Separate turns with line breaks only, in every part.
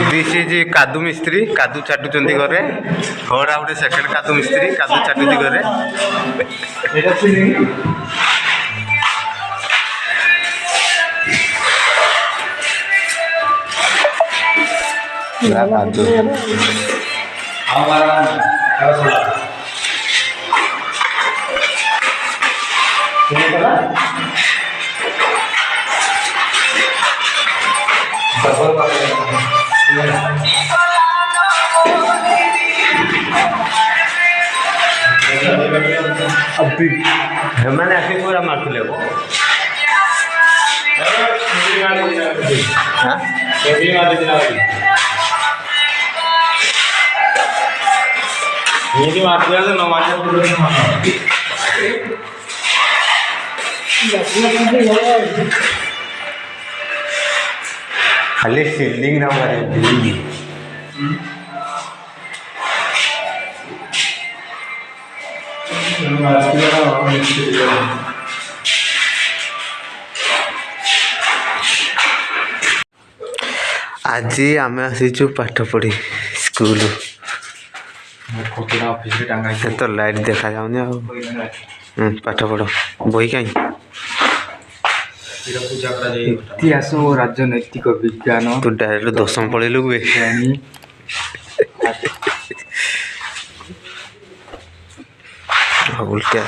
this is कादू मिस्त्री कादू चाटुचंदी घरे और आउटे सेकंड कादू मिस्त्री कादू चाटुची घरे कादू अभी मैंने आके पूरा मारते वो खाली फील्डिंग ना मारे आज आम आसीचु पाठ पढ़ी स्कूल तो लाइट देखा जाऊनी पाठ पढ़ बही कहीं
इतिहास और राजनैतिक विज्ञान
तू डायरेक्ट दशम पढ़ेलु उल्टा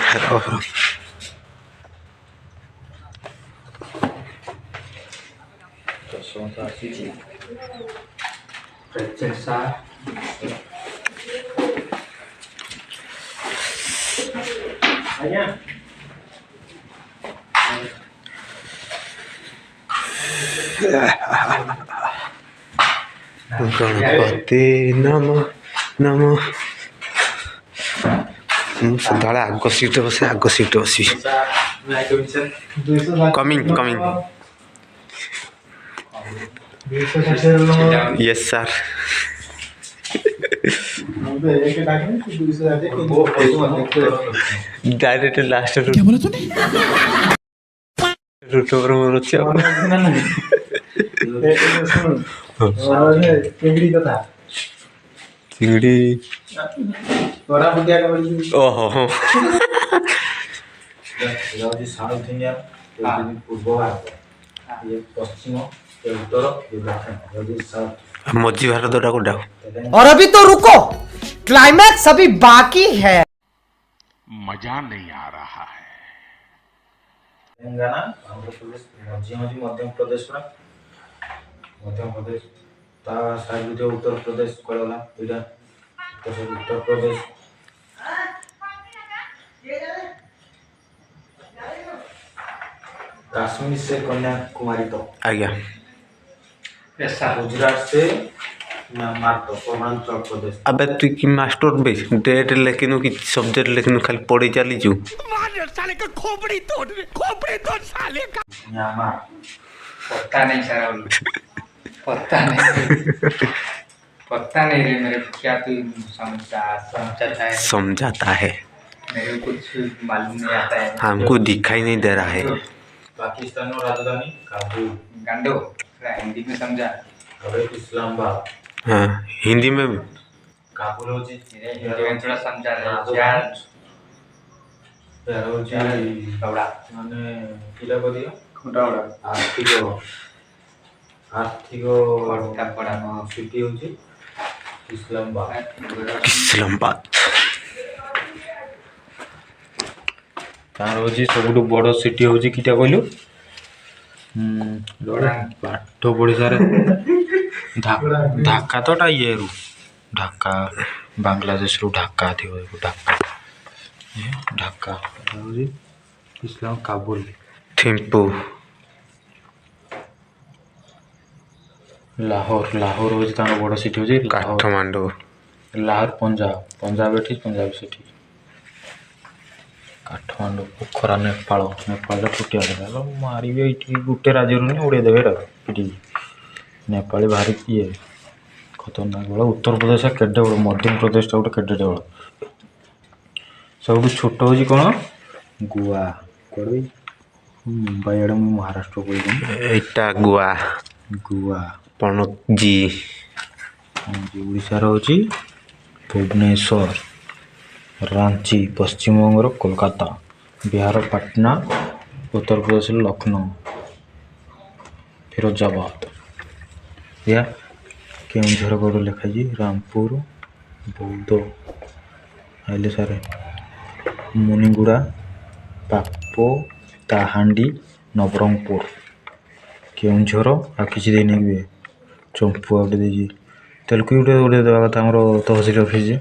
गणपति नमो नमो सदा आग सीट बस आग सीट बस coming coming yes sir direct last क्या बोला तूने रूट ओवर मोर चिंगड़ी कथा चिंगड़ी बड़ा बुटिया का बोली ओहो ये साउथ इंडिया पूर्व भारत ये पश्चिम ये उत्तर ये दक्षिण ये साउथ मध्य भारत डा को डाउ
और अभी तो रुको क्लाइमैक्स अभी बाकी है
मजा नहीं आ रहा है
तेलंगाना आंध्र प्रदेश मध्य प्रदेश मध्य प्रदेश ता साइड उत्तर प्रदेश कोला इडा उत्तर प्रदेश कश्मीर से कन्याकुमारी तो
आज्ञा
गुजरात से म्यांमार तो अरुणाचल प्रदेश
अबे तू की मास्टर बे डेट लेकिन की सब्जेक्ट लेकिन खाली पढ़ी चली छु
साले का खोपड़ी तोड़ साले का
म्यांमार
पता नहीं सर पता नहीं रे मेरे क्या तू
समझाता है
मेरे को कुछ मालूम नहीं आता है
हमको दिखाई नहीं दे रहा है
पाकिस्तान और राजधानी काबुल
गांडो हिंदी में समझा
अबे इस्लामाबाद
हाँ हिंदी में भी
काबुल हो जी
हिंदी में थोड़ा समझा रहे यार
हो जी
बड़ा
माने किला को दियो
खोटा बड़ा
आर्थिक
खोटा बड़ा
सिटी हो जी
इस्लामाबाद
तार हो जी सबुठु बड़ सिटी हो जी किटा कहलु पाठ पढ़ी सारे ढाका तो ये रु ढाका बांग्लादेश रु ढाका थी ढाका ढाका इस्लाम काबुल
थिम्पू
लाहौर लाहौर हो तार बड़ सिटी हो
काठमांडू
लाहौर पंजाब पंजाब एठी पंजाब सिटी काठमांडू पोखरा नेपाल नेपाल फुटिया देगा मारी ये गोटे राज्य नहीं उड़े देवे पिटी नेपाली भारी किए खतरनाक बड़ा उत्तर प्रदेश केडे बड़ मध्य प्रदेश गोटे केडे बड़ सब छोट हो कौन गोवा कौन ମୁମ୍ବାଇ ଆଡ଼େ ମୁଁ ମହାରାଷ୍ଟ୍ର କହିଲି
ଏଇଟା ଗୋଆ
ଗୋଆ
ପଣଜି
ଓଡ଼ିଶାର ହେଉଛି ଭୁବନେଶ୍ୱର ରାଞ୍ଚି ପଶ୍ଚିମବଙ୍ଗର କୋଲକାତା ବିହାର ପାଟନା ଉତ୍ତରପ୍ରଦେଶର ଲକ୍ଷ୍ନୌ ଫିରୋଜାବାଦ ଏହା କେଉଁଝର କୋଉଠି ଲେଖାଯାଇଛି ରାମପୁର ବୌଦ୍ଧ ଆଇଲେ ସାରେ ମୁନିଗୁଡ଼ା ପାପ ତାହାଣ୍ଡି ନବରଙ୍ଗପୁର କେଉଁଝର ଆଉ କିଛି ଦେଇନି ଚମ୍ପୁଆ ଗୋଟେ ଦେଇଛି ତେଲକୁ ଗୋଟେ ଦେବା କଥା ଆମର ତହସିଲ ଅଫିସ୍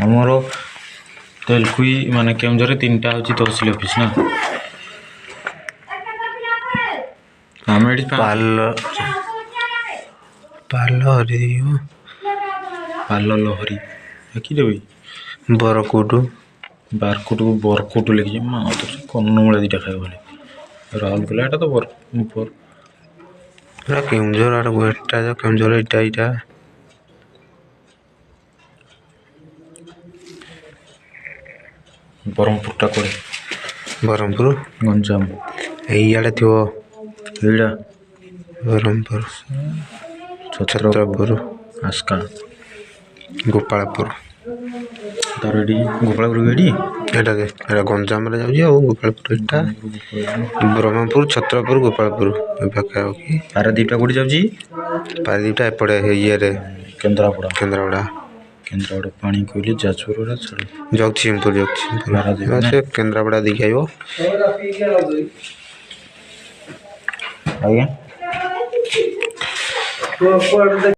ଆମର ତେଲକୁଇ ମାନେ କେଉଁଝରରେ 3ଟା ହେଉଛି ତହସିଲ ଅଫିସ୍ ନା ଆମେ ଏଠି ପାଲ ଲହରୀ କି ଦେବି ବରକୁଟୁ ଲେଖିଛି ମା ତ କନ୍ନମୂଳା 2ଟା ଖାଇବ ବୋଲି ରାଉରକେଲା ଏଇଟା ତ
କେଉଁଝର ଆଡ଼କୁ ଏଟା କେଉଁଝର ଏଇଟା
ବ୍ରହ୍ମପୁରଟା କୁଆଡ଼େ
ବ୍ରହ୍ମପୁର
ଗଞ୍ଜାମ
ଏଇଆଡ଼େ ଥିବ
ଏଇଟା
ବ୍ରହ୍ମପୁର ଛତ୍ରପୁର
ଆସ୍କା
ଗୋପାଳପୁର
ତାର ଏଠି ଗୋପାଳପୁର ଏଠି
ଏଇଟା ଗଞ୍ଜାମରେ ଯାଉଛି ଆଉ ଗୋପାଳପୁର ଏଇଟା ବ୍ରହ୍ମପୁର ଛତ୍ରପୁର ଗୋପାଳପୁର ଏ ପାଖାପାଖି
ପାରାଦ୍ୱୀପଟା କୋଉଠି ଯାଉଛି
ପାରାଦ୍ୱୀପଟା ଏପଟେ ଇଏରେ
କେନ୍ଦ୍ରାପଡ଼ା ପାଣି କୋଇଲି ଯାଜପୁର
ଜଗତସିଂହପୁର ସେ କେନ୍ଦ୍ରାପଡ଼ା ଦେଇକି ଆଇବ
ଆଜ୍ଞା